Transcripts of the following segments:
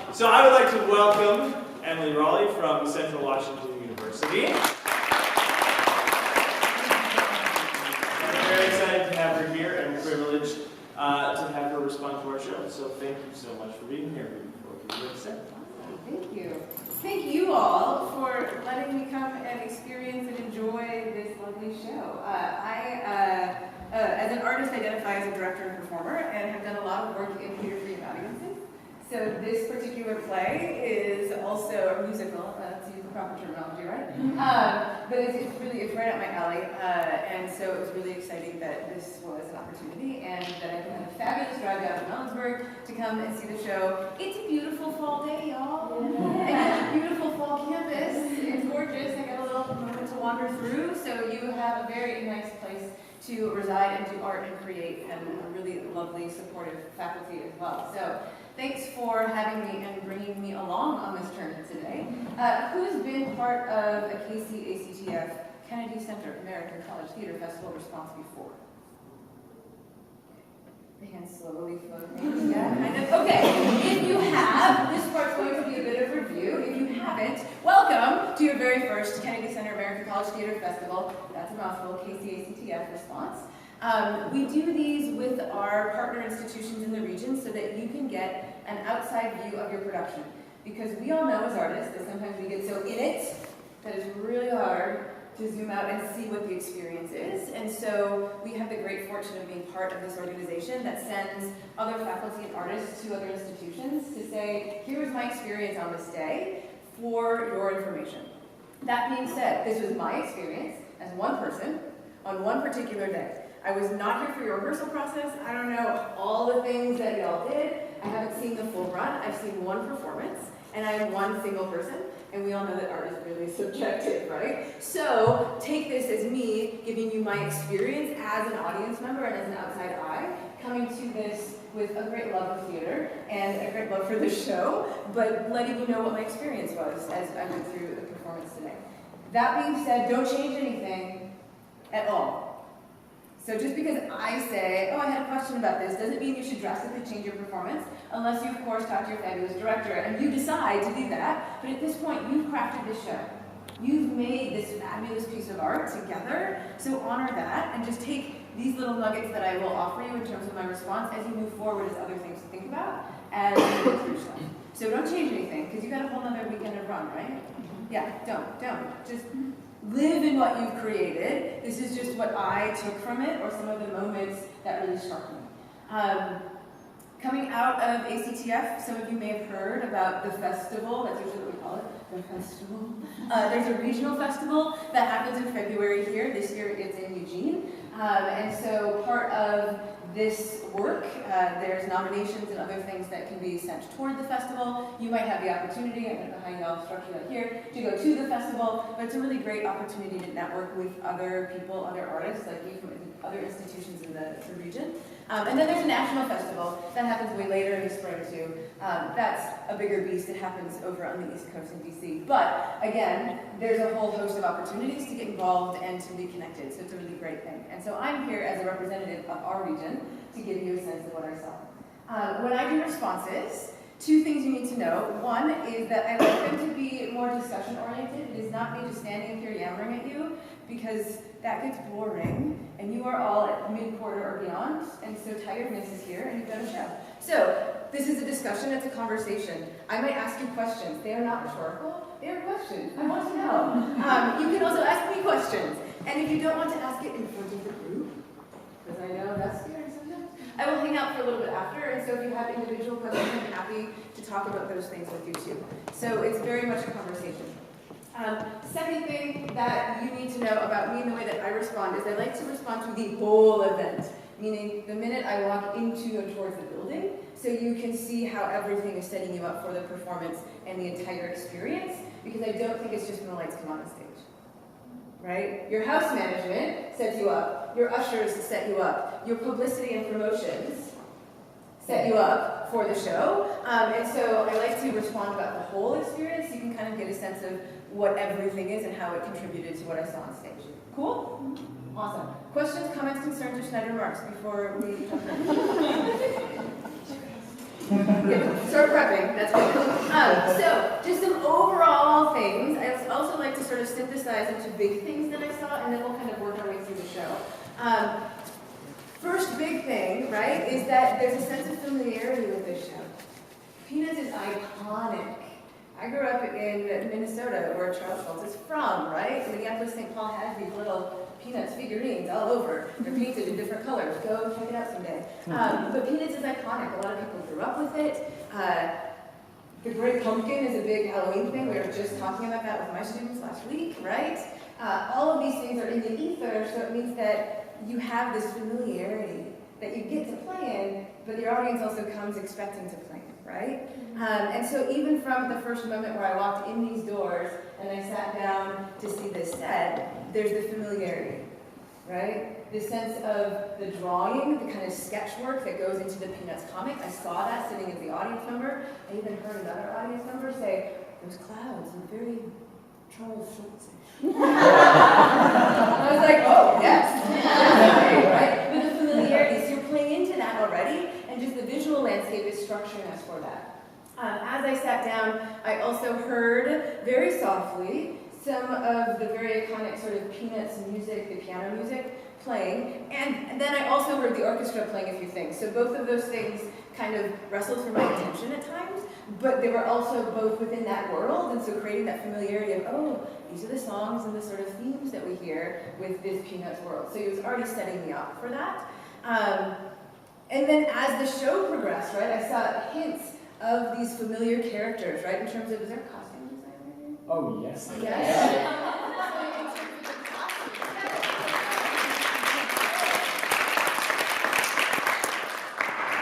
So I would like to welcome Emily Rollie from Central Washington University. I'm very excited to have her here and privileged to have her respond to our show. So thank you so much for being here. Thank you. Thank you all for letting me come and experience and enjoy this lovely show. As an artist, identify as a director and performer and have done a lot of work in theater for young audiences. So this particular play is also a musical, to use the proper terminology, right? But it's right up my alley, and so it was really exciting that this was an opportunity and that I had a fabulous drive down to Melonsburg to come and see the show. It's a beautiful fall day, y'all, and it's a beautiful fall campus. It's gorgeous. I got a little moment to wander through, so you have a very nice place to reside and do art and create, and a really lovely, supportive faculty as well. So thanks for having me and bringing me along on this journey today. Who's been part of a KC-ACTF Kennedy Center American College Theater Festival response before? The hands slowly floating. Yeah, kind of. Okay, if you have, this part's going to be a bit of review. If you haven't, welcome to your very first Kennedy Center American College Theater Festival. That's a mouthful, KC-ACTF response. We do these with our partner institutions in the region so that you can get an outside view of your production. Because we all know as artists that sometimes we get so in it that it's really hard to zoom out and see what the experience is. And so we have the great fortune of being part of this organization that sends other faculty and artists to other institutions to say, here's my experience on this day for your information. That being said, this was my experience as one person on one particular day. I was not here for your rehearsal process. I don't know all the things that y'all did. I haven't seen the full run. I've seen one performance, and I am one single person, and we all know that art is really subjective, right? So take this as me giving you my experience as an audience member and as an outside eye, coming to this with a great love of theater and a great love for the show, but letting you know what my experience was as I went through the performance today. That being said, don't change anything at all. So just because I say, oh, I had a question about this, doesn't mean you should drastically change your performance, unless you, of course, talk to your fabulous director, and you decide to do that. But at this point, you've crafted this show. You've made this fabulous piece of art together, so honor that, and just take these little nuggets that I will offer you in terms of my response as you move forward as other things to think about, as you go through stuff. So don't change anything, because you've got a whole other weekend of run, right? Yeah, don't. Just live in what you've created. This is just what I took from it, or some of the moments that really struck me. Coming out of ACTF, some of you may have heard about the festival. That's usually what we call it, the festival. There's a regional festival that happens in February here. This year it's in Eugene. And so part of this work, there's nominations and other things that can be sent toward the festival. You might have the opportunity, I don't know how y'all structure that here, to go to the festival, but it's a really great opportunity to network with other people, other artists like you from other institutions in the region. And then there's a national festival that happens way later in the spring too. That's a bigger beast. It happens over on the East Coast in DC. But again, there's a whole host of opportunities to get involved and to be connected. So it's a really great thing. And so I'm here as a representative of our region to give you a sense of what I saw. When I do responses, two things you need to know. One is that I like them to be more discussion oriented. It is not me just standing here yammering at you, because that gets boring, and you are all at mid-quarter or beyond, and so tiredness is here, and you've done a show. So this is a discussion, it's a conversation. I might ask you questions. They are not rhetorical, they are questions. I want to know. You can also ask me questions, and if you don't want to ask it in front of the group, because I know that's scary sometimes, I will hang out for a little bit after, and so if you have individual questions, I'm happy to talk about those things with you too. So it's very much a conversation. Second thing that you need to know about me and the way that I respond is I like to respond to the whole event, meaning the minute I walk into and towards the building, so you can see how everything is setting you up for the performance and the entire experience, because I don't think it's just when the lights come on the stage. Right? Your house management sets you up, your ushers set you up, your publicity and promotions set you up for the show, and so I like to respond about the whole experience so you can kind of get a sense of what everything is and how it contributed to what I saw on stage. Cool? Awesome. Questions, comments, concerns, or Schneider remarks before we jump in? Yeah, start prepping, that's good. So, just some overall things. I also like to sort of synthesize into big things that I saw, and then we'll kind of work our way through the show. First big thing, right, is that there's a sense of familiarity with this show. Peanuts is iconic. I grew up in Minnesota, where Charles Schultz is from, right? Minneapolis, St. Paul has these little Peanuts figurines all over. They're painted in different colors. Go check it out someday. But Peanuts is iconic. A lot of people grew up with it. The Great Pumpkin is a big Halloween thing. We were just talking about that with my students last week, right? All of these things are in the ether, so it means that you have this familiarity that you get to play in, but your audience also comes expecting to play in, right? And so even from the first moment where I walked in these doors and I sat down to see this set, there's the familiarity, right? The sense of the drawing, the kind of sketch work that goes into the Peanuts comic. I saw that sitting as the audience member. I even heard another audience member say, "Those clouds are very Charles Schultz." I was like, oh, yes, definitely, right? But the familiarity, so you're playing into that already, and just the visual landscape is structuring us for that. As I sat down, I also heard, very softly, some of the very iconic sort of Peanuts music, the piano music, playing, and then I also heard the orchestra playing a few things. So both of those things kind of wrestled for my attention at times, but they were also both within that world, and so creating that familiarity of, oh, these are the songs and the sort of themes that we hear with this Peanuts world. So he was already setting me up for that. And then as the show progressed, right, I saw hints of these familiar characters, right, in terms of, is there a costume designer here? Oh, yes. Yes.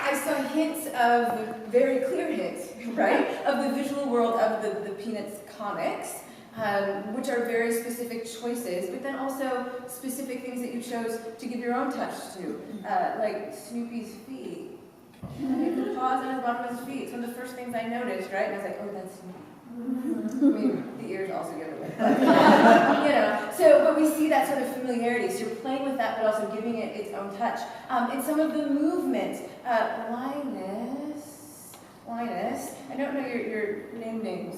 I saw hints of, very clear hints, right, of the visual world of the Peanuts comics, which are very specific choices, but then also specific things that you chose to give your own touch to, like Snoopy's feet. The paws on the bottom of his feet. It's one of the first things I noticed, right? And I was like, oh, that's Snoopy. I mean, the ears also give it away. But we see that sort of familiarity. So you're playing with that, but also giving it its own touch. In some of the movement, Linus, I don't know your names.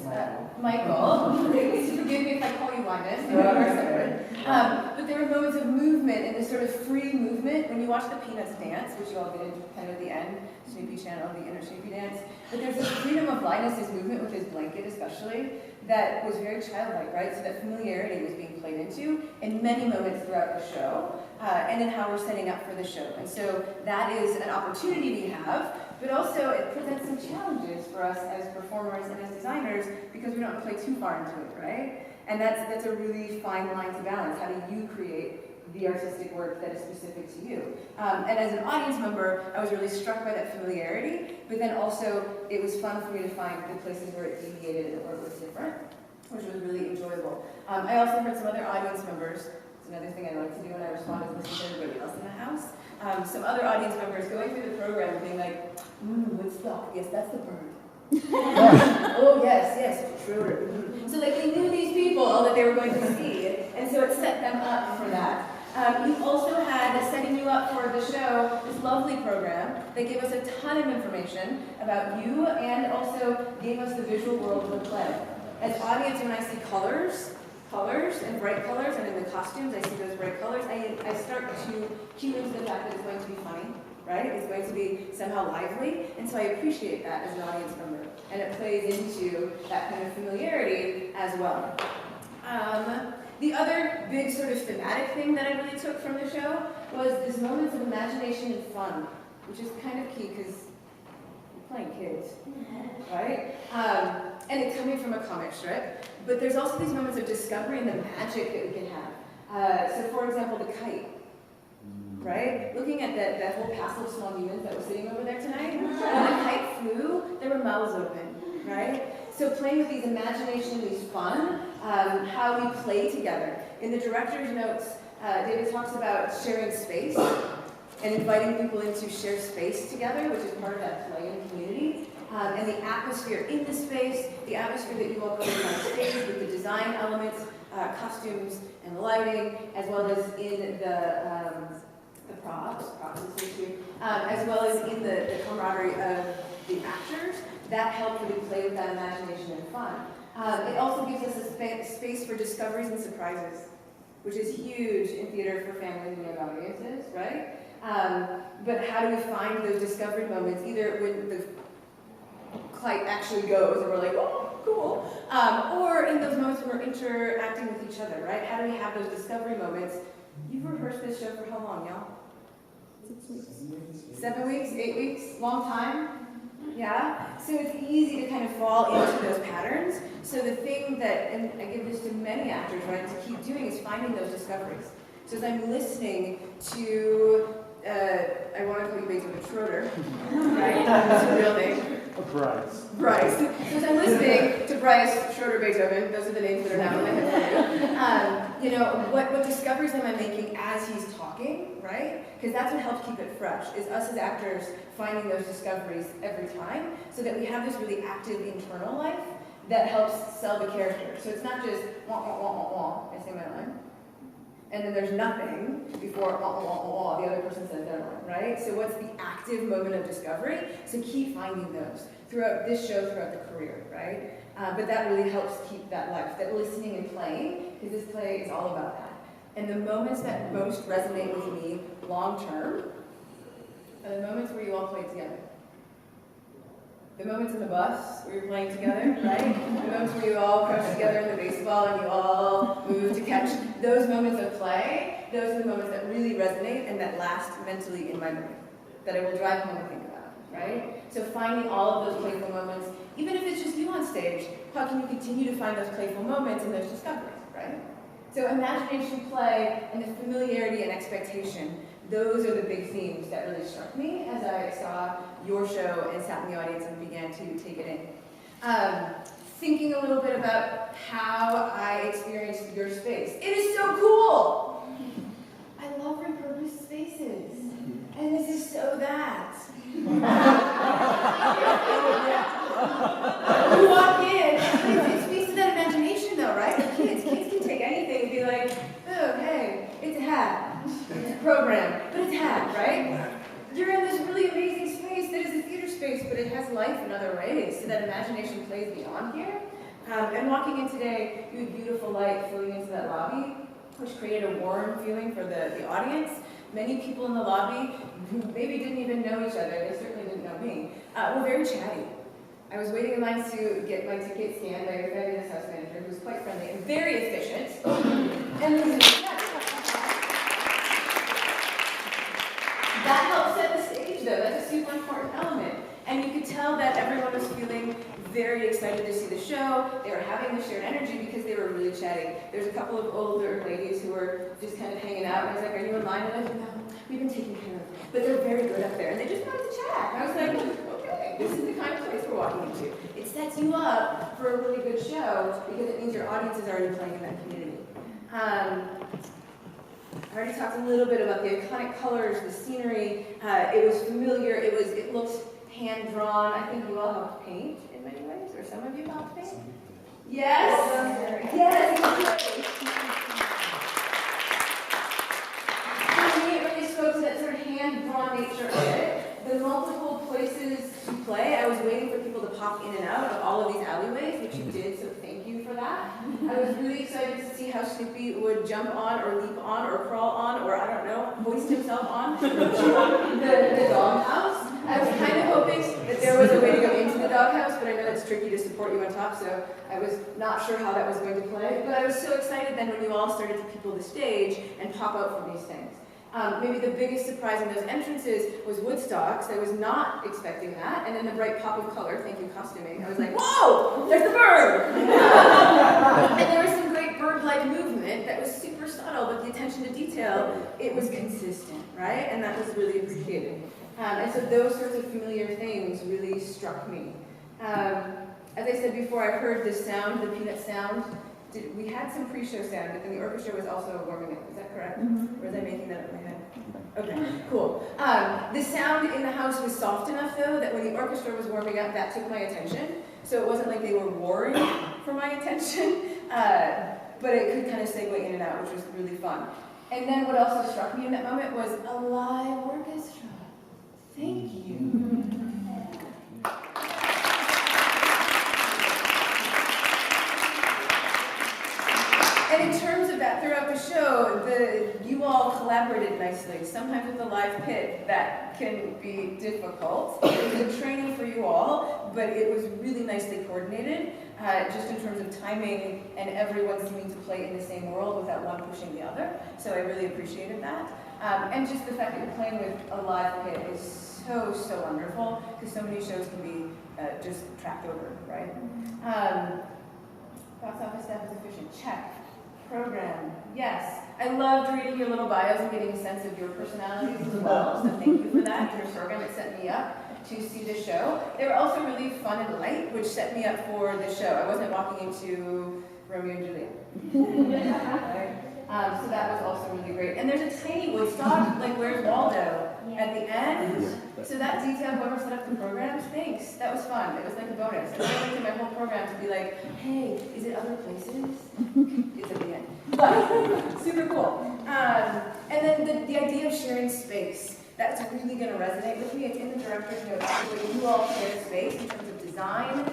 Michael. Please forgive me if I call you Linus. But there were moments of movement and this sort of free movement when you watch the Peanuts dance, which you all did kind of at the end, Snoopy channel, the inner Snoopy dance. But there's this freedom of Linus's movement with his blanket especially that was very childlike, right? So that familiarity was being played into in many moments throughout the show, and in how we're setting up for the show. And so that is an opportunity we have, but also it presents some challenges for us as performers and as designers because we don't play too far into it, right? And that's a really fine line to balance. How do you create the artistic work that is specific to you? And as an audience member, I was really struck by that familiarity, but then also it was fun for me to find the places where it deviated or it was different, which was really enjoyable. I also heard some other audience members, it's another thing I like to do when I respond is listen to everybody else in the house. Some other audience members going through the program and being like, Woodstock, yes, that's the bird. Oh, yes, Schroeder. So like they knew these people that they were going to see, and so it set them up for that. You also had, setting you up for the show, this lovely program that gave us a ton of information about you and also gave us the visual world of the play. As audience, when I see colors and bright colors, and in the costumes I see those bright colors, I start to cue into the fact that it's going to be funny, right? It's going to be somehow lively, and so I appreciate that as an audience member. And it plays into that kind of familiarity as well. The other big sort of thematic thing that I really took from the show was this moments of imagination and fun, which is kind of key because we're playing kids, right? And it's coming from a comic strip, but there's also these moments of discovery and the magic that we can have. So for example, the kite, right? Looking at that whole passel of small humans that was sitting over there tonight, when the kite flew, there were mouths open, right? So playing with these imagination, these fun, how we play together. In the director's notes, David talks about sharing space and inviting people in to share space together, which is part of that play and community. And the atmosphere in the space, the atmosphere that you all create on stage with the design elements, costumes and lighting, as well as in the props is so true, as well as in the camaraderie of the actors, that helped really play with that imagination and fun. It also gives us a space for discoveries and surprises, which is huge in theater for families and young audiences, right? But how do we find those discovery moments, either when the kite actually goes and we're like, oh, cool, or in those moments when we're interacting with each other, right? How do we have those discovery moments? You've rehearsed this show for how long, y'all? 6 weeks. 7 weeks, 8 weeks, long time? Yeah? So it's easy to kind of fall into those patterns. So the thing that, and I give this to many actors, right, to keep doing is finding those discoveries. So as I'm listening to, I want to call you Beethoven Schroeder, right? That's a real name. Bryce. Bryce. So as I'm listening to Bryce, Schroeder, Beethoven, those are the names that are now in my head for you. You know, what discoveries am I making as he's talking, right? Because that's what helps keep it fresh, is us as actors finding those discoveries every time, so that we have this really active internal life that helps sell the character. So it's not just wah, wah, wah, wah, wah, I say my line, and then there's nothing before wah, wah, wah, wah, the other person says their line, right? So what's the active moment of discovery? So keep finding those throughout this show, throughout the career, right? But that really helps keep that life, that listening and playing, because this play is all about that. And the moments that most resonate with me long term are the moments where you all play together. The moments in the bus where you're playing together, right? The moments where you all crush together in the baseball and you all move to catch. Those moments of play, those are the moments that really resonate and that last mentally in my brain, that I will drive home and think about, right? So finding all of those playful moments, even if it's just you on stage, how can you continue to find those playful moments and those discoveries, right? So imagination, play, and the familiarity and expectation, those are the big themes that really struck me as I saw your show and sat in the audience and began to take it in. Thinking a little bit about how I experienced your space. It is so cool! I love repurposed spaces. And this is so that. You walk in, it speaks to that imagination though, right? Kids can take anything and be like, oh, hey, it's a hat. It's a program, but it's a hat, right? You're in this really amazing space that is a theater space, but it has life in other ways, so that imagination plays beyond here. And walking in today, you had beautiful light filling into that lobby, which created a warm feeling for the audience. Many people in the lobby who maybe didn't even know each other, they certainly didn't know me, were very chatty. I was waiting in line to get my ticket scanned by a fabulous house manager who was quite friendly and very efficient. And that helped set the stage, though. That's a super important element. And you could tell that everyone was feeling very excited to see the show. They were having the shared energy because they were really chatty. There's a couple of older ladies who were just kind of hanging out. And I was like, are you in line? And I was like, no, we've been taken care of. But they're very good up there. And they just wanted to chat. And I was like, okay, this is the kind of place we're walking into. It sets you up for a really good show because it means your audience is already playing in that community. I already talked a little bit about the iconic colors, the scenery. It was familiar. It looked hand-drawn. I think you all helped paint in many ways, or some of you helped paint. Yes? Yes, exactly. For me, it really spoke to that sort of hand-drawn nature of it. The multiple places to play, I was waiting for people to pop in and out of all of these alleyways, which you did, so thank you for that. I was really excited to see how Snoopy would jump on, or leap on, or crawl on, or I don't know, hoist himself on the doghouse. I was kind of hoping that there was a way to go into the doghouse, but I know it's tricky to support you on top, so I was not sure how that was going to play. But I was so excited then when you all started to people the stage and pop out from these things. Maybe the biggest surprise in those entrances was Woodstocks. I was not expecting that. And then the bright pop of color, thank you, costuming. I was like, whoa, there's the bird! And there was some great bird-like movement that was super subtle, but the attention to detail, it was consistent, right? And that was really appreciated. And so those sorts of familiar things really struck me. As I said before, I heard the sound, the peanut sound. We had some pre-show sound, but then the orchestra was also warming up. Is that correct? Mm-hmm. Or was I making that up in my head? Okay, cool. The sound in the house was soft enough, though, that when the orchestra was warming up, that took my attention. So it wasn't like they were warring for my attention, but it could kind of segue in and out, which was really fun. And then what also struck me in that moment was a live orchestra. Thank you. you all collaborated nicely. Sometimes with the live pit, that can be difficult. It was a training for you all, but it was really nicely coordinated, just in terms of timing and everyone seeming to play in the same world without one pushing the other. So I really appreciated that. And just the fact that you're playing with a live pit is so wonderful, because so many shows can be just tracked over, right? Box office staff is efficient. Check. Program. Yes. I loved reading your little bios and getting a sense of your personalities as well, so thank you for that. Your program, it set me up to see the show. They were also really fun and light, which set me up for the show. I wasn't walking into Romeo and Juliet. Right? So that was also really great. And there's a tiny Woodstock, like where's Waldo at the end. So that detail, whoever set up the program, thanks. That was fun. It was like a bonus. I went into my whole program to be like, hey, is it other places? It's at the end. But super cool. And then the idea of sharing space. That's really going to resonate with me. It's in the director's notes. When you all share space in terms of design,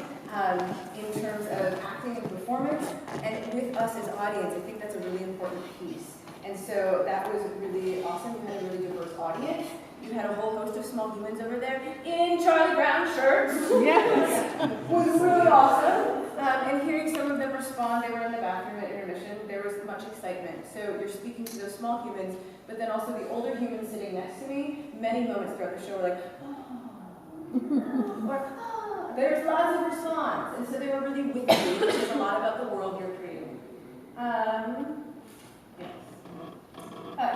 in terms of acting and performance, and with us as audience, I think that's a really important piece. And so that was really awesome. You had a really diverse audience. You had a whole host of small humans over there in Charlie Brown shirts. Yes. Was really awesome. And hearing some of them respond, they were in the bathroom at intermission, there was much excitement. So you're speaking to those small humans, but then also the older humans sitting next to me, many moments throughout the show were like, oh, or oh. There's lots of response. And so they were really with you, which is a lot about the world you're creating.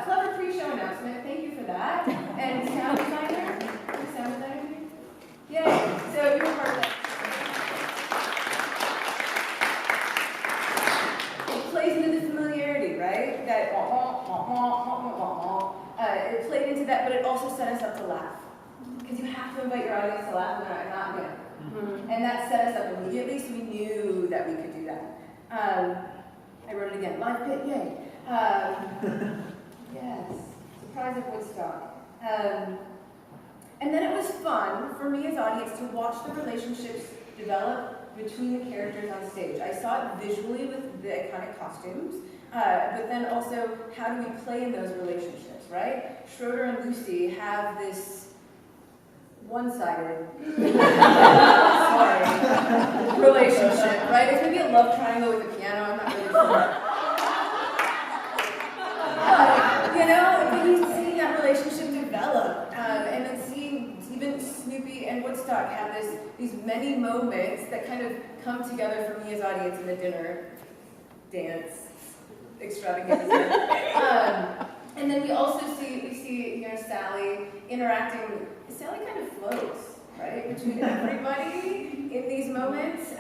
Clever pre-show announcement, thank you for that. And sound designer? Sound designer? Yay! So you were part of that. It plays into the familiarity, right? That it played into that, but it also set us up to laugh. Because you have to invite your audience to laugh, and not me. And that set us up immediately, so we knew that we could do that. I wrote it again. Live pit, yay. Yes, surprise at Woodstock. And then it was fun for me as audience to watch the relationships develop between the characters on stage. I saw it visually with the iconic costumes, but then also how do we play in those relationships, right? Schroeder and Lucy have this one-sided relationship, right? It's maybe a love triangle with a piano, I'm not really sure. You know, but he's seeing that relationship develop, and then seeing even Snoopy and Woodstock have these many moments that kind of come together for me as audience in the dinner dance extravaganza. And then we also see Sally interacting. Sally kind of floats, right, between everybody in these moments,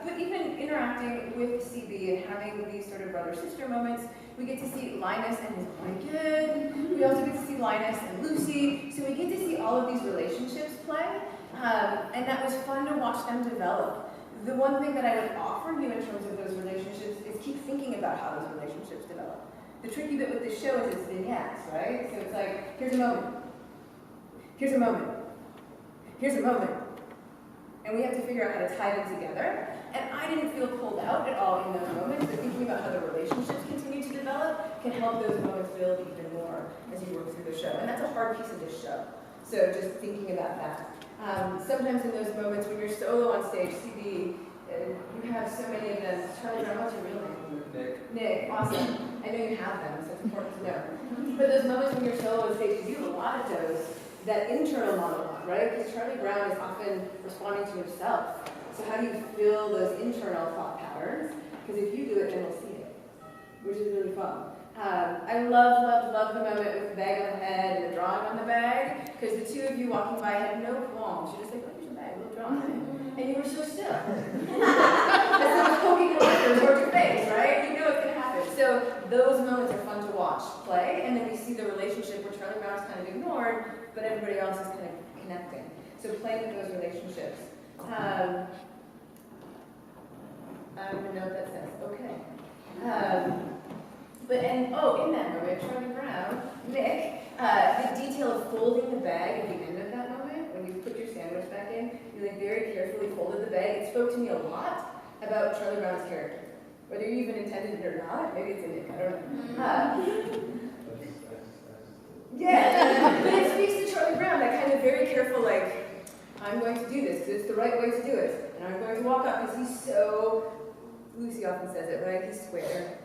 but even interacting with CB and having these sort of brother-sister moments. We get to see Linus and his blanket. We also get to see Linus and Lucy. So we get to see all of these relationships play, and that was fun to watch them develop. The one thing that I would offer you in terms of those relationships is keep thinking about how those relationships develop. The tricky bit with this show is it's vignettes, right? So it's like, here's a moment. Here's a moment. Here's a moment. And we have to figure out how to tie them together. And I didn't feel pulled out at all in those moments, but thinking about how the relationships continue to develop can help those moments build even more as you work through the show. And that's a hard piece of this show. So just thinking about that. Sometimes in those moments when you're solo on stage, CB, you have so many of them. Charlie Brown, what's your real name? Nick, awesome. I know you have them, so it's important to know. But those moments when you're solo on stage, you do a lot of those, that internal monologue, right? Because Charlie Brown is often responding to himself. So how do you fill those internal thought patterns? Because if you do it, then we'll see it, which is really fun. I love the moment with the bag on the head and the drawing on the bag, because the two of you walking by had no qualms. You're just like, where's your bag? We'll draw on it. And you were so still. As if it's poking your fingers towards your face, right? You know it's going to happen. So those moments are fun to watch play, and then we see the relationship where Charlie Brown is kind of ignored, but everybody else is kind of connecting. So playing with those relationships. I'm going to note that says, okay. In that moment, Charlie Brown, Nick, the detail of folding the bag at the end of that moment, when you put your sandwich back in, you like very carefully folded the bag. It spoke to me a lot about Charlie Brown's character. whether you even intended it or not. Maybe it's a nick, I don't know. Yeah, but it speaks to Charlie Brown, that kind of very careful, like, I'm going to do this because it's the right way to do it. And I'm going to walk up because he's so, Lucy often says it, right? He's square.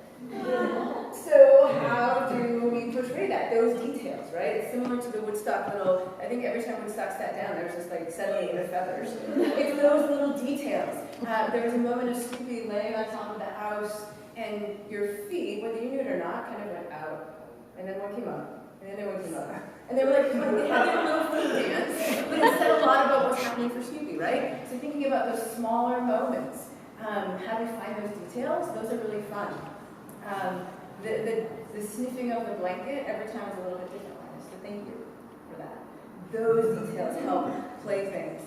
So how do we portray that? Those details, right? It's similar to the Woodstock little, I think every time Woodstock sat down, there was just like settling in the feathers. It's those little details. There was a moment of Snoopy laying on top of the house, and your feet, whether you knew it or not, kind of went out. And then one came up. And then one came up. And they were like, they had their little foot dance, but it said a lot about what's happening for Snoopy, right? So thinking about those smaller moments, how do we find those details? Those are really fun. The sniffing of the blanket every time is a little bit different, so thank you for that. Those details help play things.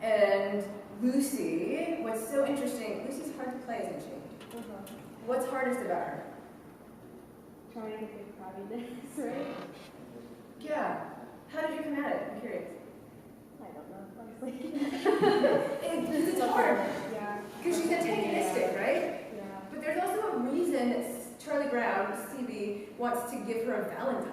And Lucy, what's so interesting, Lucy's hard to play, isn't she? What's hardest about her? Trying to get cloudiness, right? Yeah. How did you come at it? I'm curious. I don't know, honestly. It's hard. Yeah. Because she's antagonistic, right? Yeah. But there's also a reason Charlie Brown, Stevie, wants to give her a Valentine.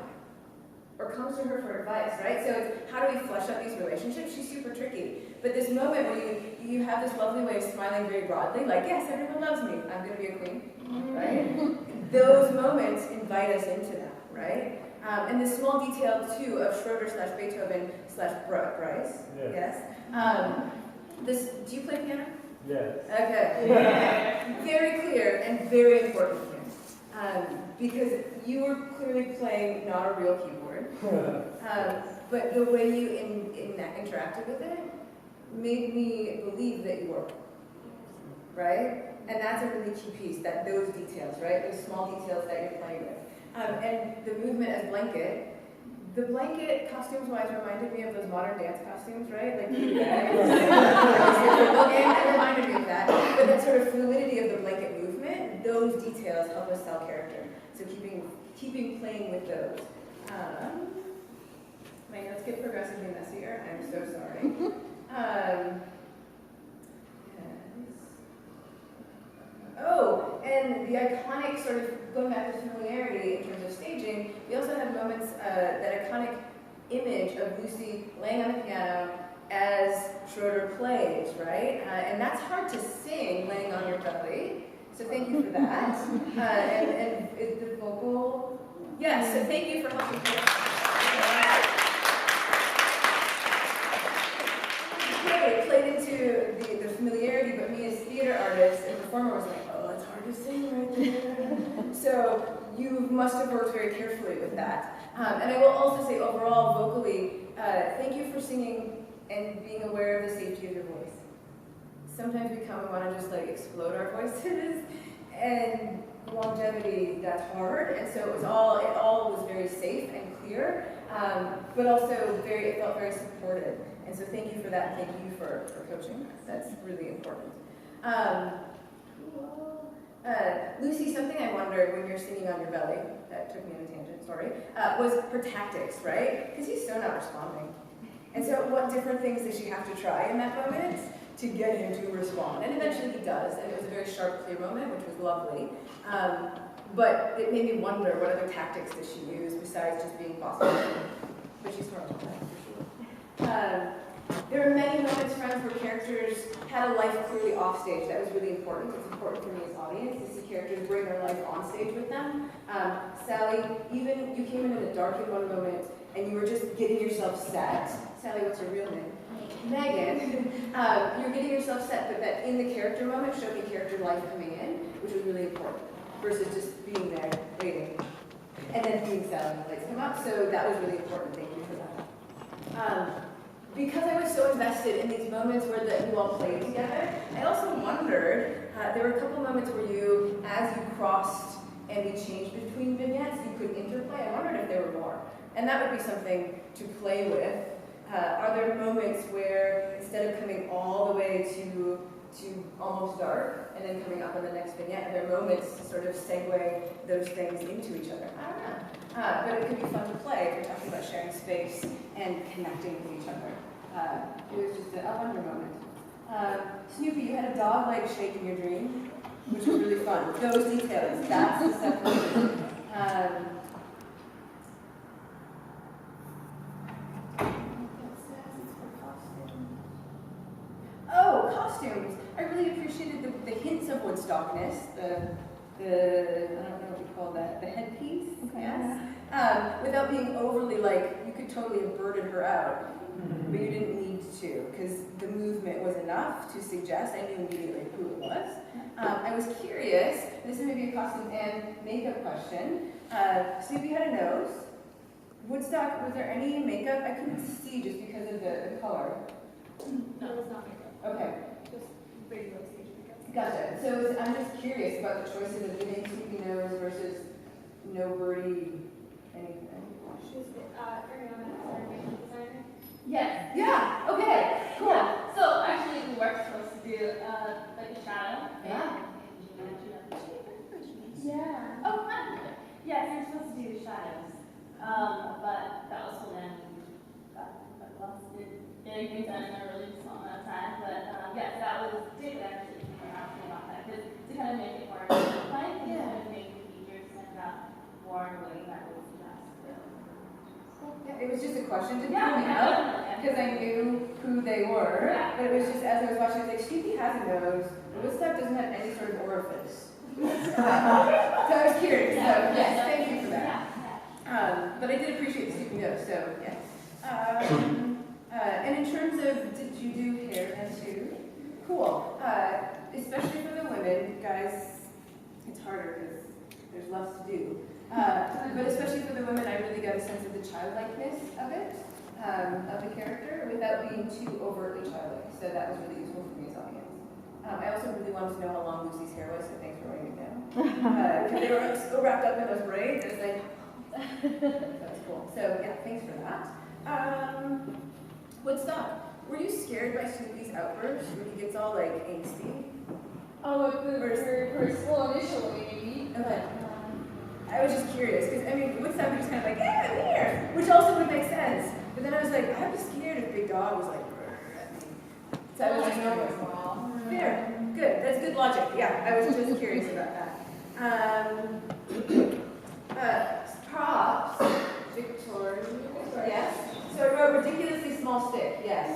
Or comes to her for advice, right? So it's how do we flesh out these relationships? She's super tricky. But this moment where you have this lovely way of smiling very broadly, like, yes, everyone loves me, I'm going to be a queen, right? Those moments invite us into that, right? And the small detail, too, of Schroeder / Beethoven / Bryce, yes? Do you play piano? Yes. Okay. Yeah. Very clear and very important here. Because you were clearly playing not a real keyboard. But the way you interacted with it made me believe that you were. Right? And that's a really key piece, those details, right? Those small details that you're playing with. And the movement as blanket, the blanket, costumes-wise, reminded me of those modern dance costumes, right? Like the football game, it reminded me of that. But that sort of fluidity of the blanket movement, those details help us tell character. So keeping playing with those. My notes get progressively messier. I'm so sorry. Oh, and the iconic sort of going back to familiarity in terms of staging, we also have moments, that iconic image of Lucy laying on the piano as Schroeder plays, right? And that's hard to sing laying on your belly. So thank you for that. And is the vocal? Yes, so thank you for helping me. Okay, it played into the familiarity, but me as theater artist and performer was like, oh, it's hard to sing right there. So you must have worked very carefully with that. And I will also say overall, vocally, thank you for singing and being aware of the safety of your voice. Sometimes we come and want to just like explode our voices, and longevity, that's hard, and so it all was very safe and clear, but also it felt very supported, and so thank you for that, and thank you for coaching us. That's really important. Lucy, something I wondered when you're singing on your belly, that took me on a tangent, sorry, was her tactics, right? Because he's so not responding. And so what different things did she have to try in that moment to get him to respond? And eventually he does, and it was a very sharp, clear moment, which was lovely. But it made me wonder, what other tactics did she use besides just being bossy? But she's smart on that, for sure. There are many moments, friends, where characters had a life clearly off stage. That was really important. It's important for me as audience to see characters bring their life on stage with them. Sally, even you came in a dark in one moment, and you were just getting yourself set. Sally, what's your real name? Megan. You're getting yourself set, but that in the character moment showed me character life coming in, which was really important, versus just being there, waiting, and then being Sally when the lights come up. So that was really important. Thank you for that. Because I was so invested in these moments where you all played together, I also wondered, there were a couple moments where you, as you crossed and we changed between vignettes, you could interplay. I wondered if there were more. And that would be something to play with. Are there moments where instead of coming all the way to almost dark and then coming up on the next vignette, are there moments to sort of segue those things into each other? I don't know. But it could be fun to play if we're talking about sharing space and connecting with each other. It was just a wonder moment. Snoopy, you had a dog leg shake in your dream. which was really fun. Those details, that's the separation. Oh, costumes. I really appreciated the hints of Woodstockness, I don't know what you call that, the headpiece, Okay, yes? Without being overly like, you could totally have birded her out, but you didn't need to, because the movement was enough to suggest, I knew immediately who it was. I was curious, this is maybe a costume and makeup question. Snoopy had a nose. Woodstock, was there any makeup? I couldn't see just because of the color. No, it's not makeup. Okay. Just regular stage makeup. Gotcha. So I'm just curious about the choices of giving Snoopy nose versus no birdie anything. She's Ariana, our makeup designer. Yes. Yeah. Okay. Cool. Yeah. So actually, we were supposed to do like a shadow. Yeah. Yeah. Oh, hi. Yes, you're supposed to do the shadows. But that was when got lost in getting done in a really small amount of time. But yes, that was David actually asked me about that because to kind of make it more fun and kind of make the features stand out more in a way that was best. Yeah, it was just a question to Yeah, me out because I knew who they were. Yeah. But it was just as I was watching, I was like, Snoopy has a nose. Woodstock doesn't have any sort of orifice. So I was curious. So yes, thank you for that. But I did appreciate the Snoopy nose. So yes. And in terms of, did you do hair then too? Cool. Especially for the women, guys, it's harder because there's less to do. But especially for the women, I really got a sense of the childlikeness of it, of the character, without being too overtly childlike. So that was really useful for me as audience. I also really wanted to know how long Lucy's hair was, so thanks for writing it down. Because they were so wrapped up in those braids, it's like, that was cool. So yeah, thanks for that. Woodstock, were you scared by Snoopy's outburst when he gets all like angsty? Oh, for school initially, maybe. Okay. I was just curious, because I mean, Woodstock was just kind of like, yeah, I'm here, which also would make sense. But then I was like, I'd be scared if Big Dog was like, "Brr," at me. So I was just fair, good, that's good logic. Yeah, I was just curious about that. Props, Victoria, yes. So I wrote ridiculously small stick, yes.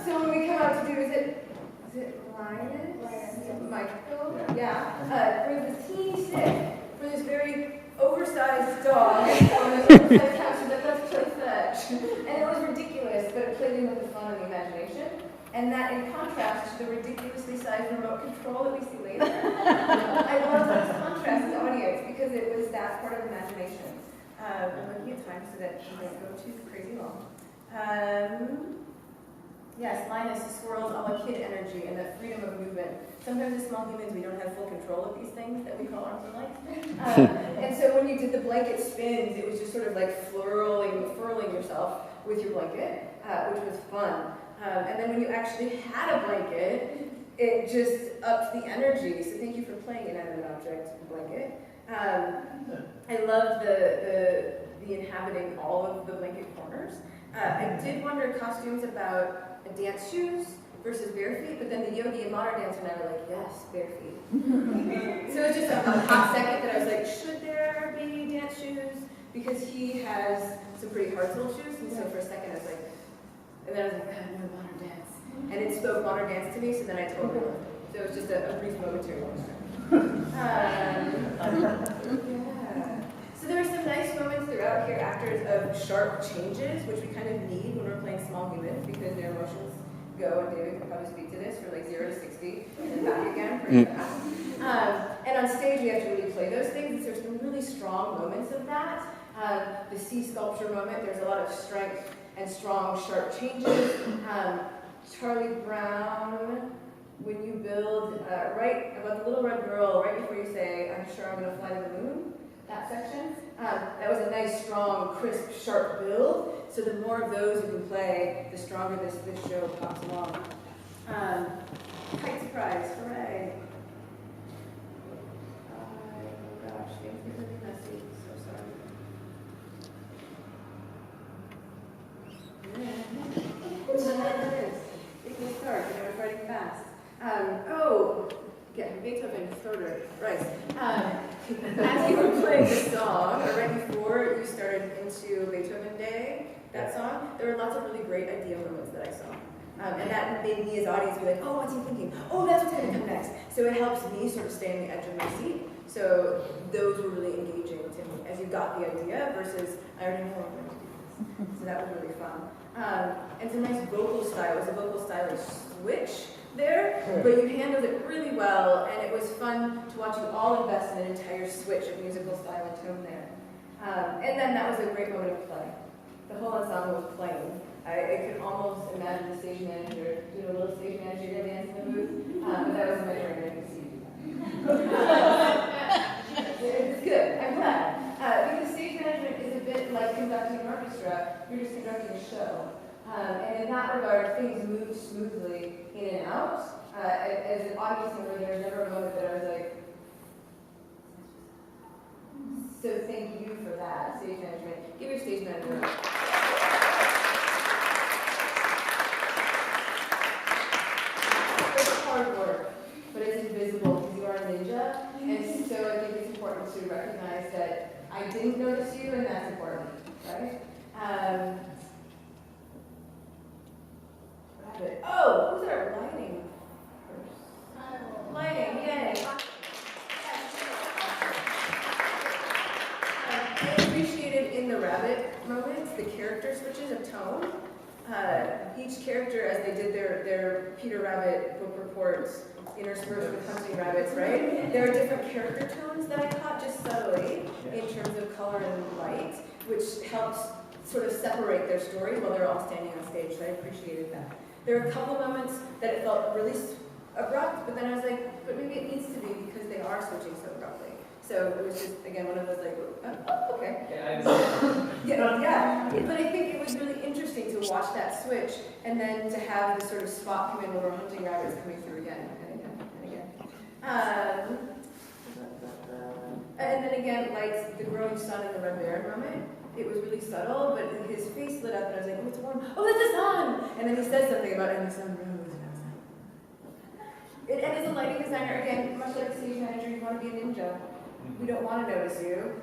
So when we come out to do, is it Linus? Michael? Yeah. For this teeny stick, for this very oversized dog on this oversized couch, so let's play fetch. And it was ridiculous, but it played in with the fun and the imagination. And that in contrast to the ridiculously sized remote control that we see later. I love those contrasts to audience because it was that part of imagination. I'm looking at time so that we don't go too crazy long. Yes, Linus, the swirls, all the kid energy and that freedom of movement. Sometimes as small humans we don't have full control of these things that we call arms and legs. And so when you did the blanket spins, it was just sort of like furling yourself with your blanket, which was fun. And then when you actually had a blanket, it just upped the energy. So thank you for playing inanimate object blanket. I love the inhabiting all of the blanket corners. I did wonder costumes about dance shoes versus bare feet, but then the yogi and modern dancer and I were like, yes, bare feet. So it was just a hot second that I was like, should there be dance shoes? Because he has some pretty hard sole shoes, and so for a second I was like, and then I was like, God, no, modern dance. And it spoke modern dance to me, so then I totally loved it. So it was just a brief momentary moment. Yeah. So there were some nice moments throughout here, actors, of sharp changes, which we kind of need when we're playing small humans, because their emotions go, and David can probably speak to this, for like 0 to 60, and then back again pretty fast. And on stage we have to really play those things, and so there's some really strong moments of that. The sea sculpture moment, there's a lot of strength and strong, sharp changes. Charlie Brown, when you build, right about the little red girl, right before you say, I'm sure I'm going to fly to the moon, that section, that was a nice, strong, crisp, sharp build. So the more of those you can play, the stronger this show pops along. Kite surprise, hooray. Oh gosh, things get really messy, so sorry. It was dark and I was writing fast. Yeah, Beethoven, Fodor, Rice. As you were playing the song, or right before you started into Beethoven Day, that song, there were lots of really great idea moments that I saw. And that made me as audience be like, oh, what's he thinking? Oh, that's what's going to come next. So it helps me sort of stay on the edge of my seat. So those were really engaging to me as you got the idea versus, I already know I'm going to do this. So that was really fun. And it's a nice vocal style. It was a vocal style switch there, but you handled it really well, and it was fun to watch you all invest in an entire switch of musical style and tone there. And then that was a great moment of play. The whole ensemble was playing. I could almost imagine the stage manager doing a little stage manager dance in the booth, but that was my brain. I could see it's good. I'm glad. Because stage management is a bit like conducting an orchestra. You're just conducting a show. And in that regard, things move smoothly in and out. As an audience member, there was never a moment that I was like, so thank you for that, stage management. Give your stage manager a It's hard work, but it's invisible because you are a ninja. And so I think it's important to recognize that I didn't notice you, and that's important, right? Oh, who's our lighting person? Lighting, yay. I appreciated in the rabbit moments the character switches of tone. Each character, as they did their Peter Rabbit book reports, interspersed with hunting rabbits, right? There are different character tones that I caught just subtly in terms of color and light, which helps sort of separate their stories while they're all standing on stage, so I appreciated that. There were a couple of moments that it felt really abrupt, but then I was like, but maybe it needs to be because they are switching so abruptly. So it was just, again, one of those like, oh, okay. Yeah. But I think it was really interesting to watch that switch and then to have the sort of spot come in where we're hunting rabbits coming through again and again and again. And then again, like the growing sun in the Red Baron moment. It was really subtle, but his face lit up and I was like, oh, it's warm. Oh, that's the sun! And then he said something about it and the sun rose and I was like, and as a lighting designer, again, much like a stage manager, you want to be a ninja. We don't want to notice you,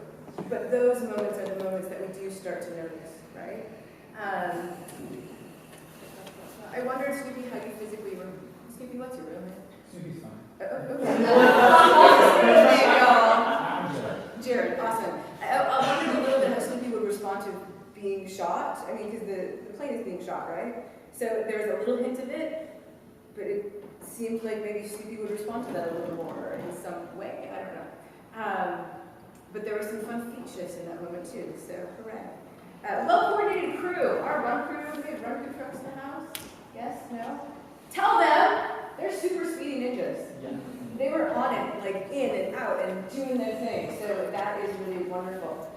but those moments are the moments that we do start to notice, right? I wondered, Snoopy, how you physically were. Snoopy, what's your real name? Snoopy's fine. Okay. Jared, awesome. I wondered a little bit how Snoopy would respond to being shot. I mean, because the plane is being shot, right? So there's a little hint of it, but it seemed like maybe Snoopy would respond to that a little more in some way. I don't know. But there were some fun feet shifts in that moment too, so hooray. Well-coordinated crew. Our run crew, we have run crew trucks in the house? Yes? No? Tell them they're super speedy ninjas. Yeah. They were on it, like in and out and doing their thing, so that is really wonderful.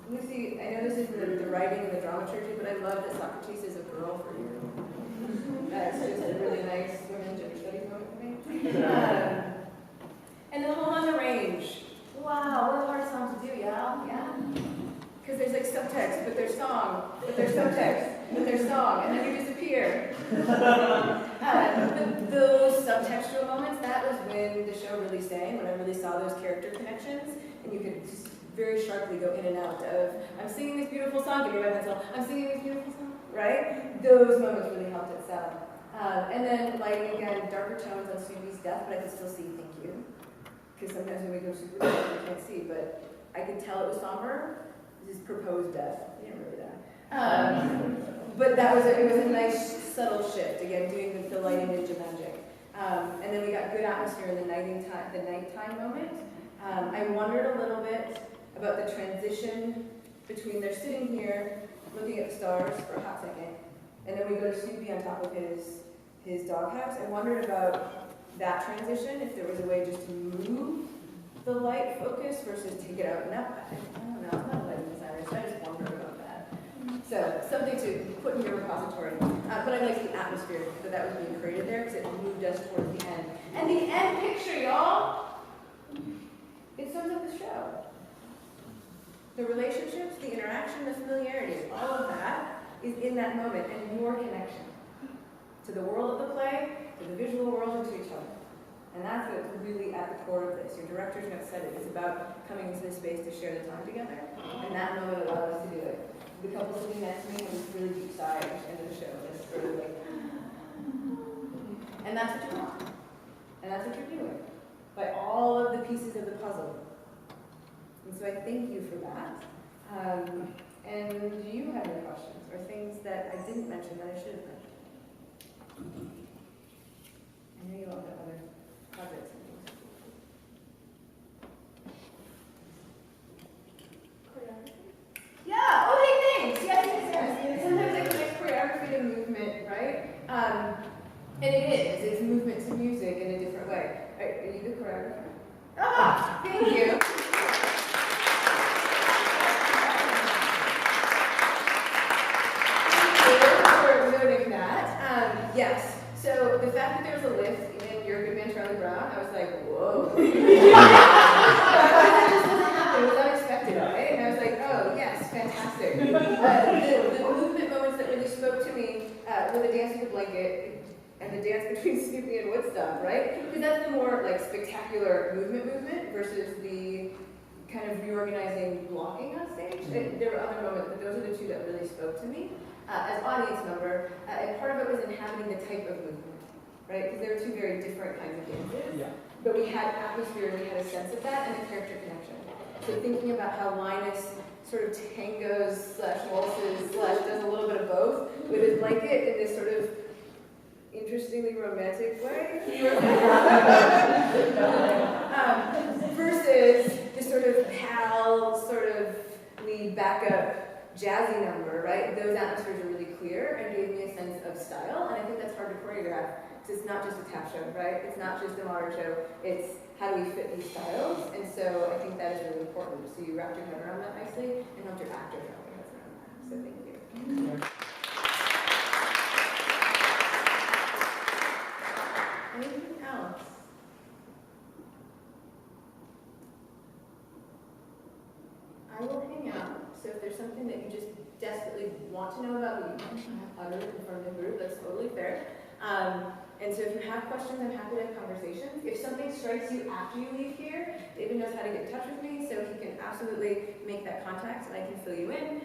Lucy, I know this is the writing and the dramaturgy, but I love that Socrates is a girl for you. That's just a really nice women's gender studies moment for me. And the home on the range. Wow, what a hard song to do, yeah? Yeah? Because there's like subtext, but there's song, but there's subtext, but there's song, and then you disappear. But those subtextual moments, that was when the show really sang, when I really saw those character connections, and you could just very sharply go in and out of, I'm singing this beautiful song, give me my pencil, I'm singing this beautiful song, right? Those moments really helped it sell. And then lighting again, darker tones on Snoopy's death, but I could still see thank you. Because sometimes when we go super dark, we can't see, but I could tell it was somber. His proposed death. He didn't really die. But that was it was a nice subtle shift, again, doing the lighting ninja magic. And then we got good atmosphere in the nighttime moment. I wondered a little bit about the transition between they're sitting here looking at the stars for a hot second, and then we go to Snoopy on top of his doghouse. I wondered about that transition, if there was a way just to move the light focus versus take it out. And that, I don't know, I'm not a lighting designer, so I just wondered about that. So, something to put in your repository. But I like the atmosphere that was being created there, because it moved us towards the end. And the end picture, y'all, it sums up the show. The relationships, the interaction, the familiarity, all of that is in that moment, and your connection to the world of the play, to to the visual world and to each other. And that's what's really at the core of this. Your director's note said it. It's about coming into this space to share the time together. And that moment allowed us to do it. The couple sitting next to me had this really deep sigh at the end of the show. This sort of like, and that's what you want. And that's what you're doing. By all of the pieces of the puzzle. And so I thank you for that. And do you have any questions or things that I didn't mention that I should have mentioned? I know you all have other projects and things. Yeah, oh hey, thanks. Yes. Sometimes I connect choreography to movement, right? And it is. It's movement to music in a different way. Are you the choreographer? Ah, thank you. For noting that. Yes. So the fact that there was a lift in Your Good Man Charlie Brown, I was like, whoa. That just doesn't happen. It was unexpected, right? And I was like, oh yes, fantastic. The movement moments that really spoke to me were the dance with the blanket and the dance between Snoopy and Woodstock, right? Because that's the more like spectacular movement versus the kind of reorganizing blocking on stage. There were other moments, but those are the two that really spoke to me. As audience member, and part of it was inhabiting the type of movement, right? Because there were two very different kinds of dances, but we had atmosphere, we had a sense of that, and a character connection. So thinking about how Linus sort of tangos / waltzes / does a little bit of both with his blanket in this sort of interestingly romantic way, versus this sort of pal, sort of lead backup jazzy number, right? Those atmospheres are really clear and gave me a sense of style, and I think that's hard to choreograph. So it's not just a tap show, right? It's not just a modern show. It's how do we fit these styles? And so I think that is really important. So you wrapped your head around that nicely and helped your actors wrap their heads around that. So thank you. Anything else? I will hang out. So if there's something that you just desperately want to know about, but you don't have uttered in front of the group, that's totally fair. And so if you have questions, I'm happy to have conversations. If something strikes you after you leave here, David knows how to get in touch with me, so he can absolutely make that contact and I can fill you in.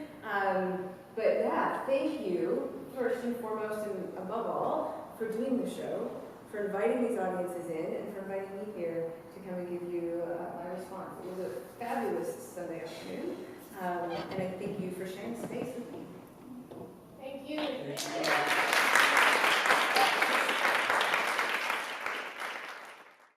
But yeah, thank you, first and foremost and above all, for doing the show, for inviting these audiences in, and for inviting me here to come and give you my response. It was a fabulous Sunday afternoon, and I thank you for sharing space with me. Thank you.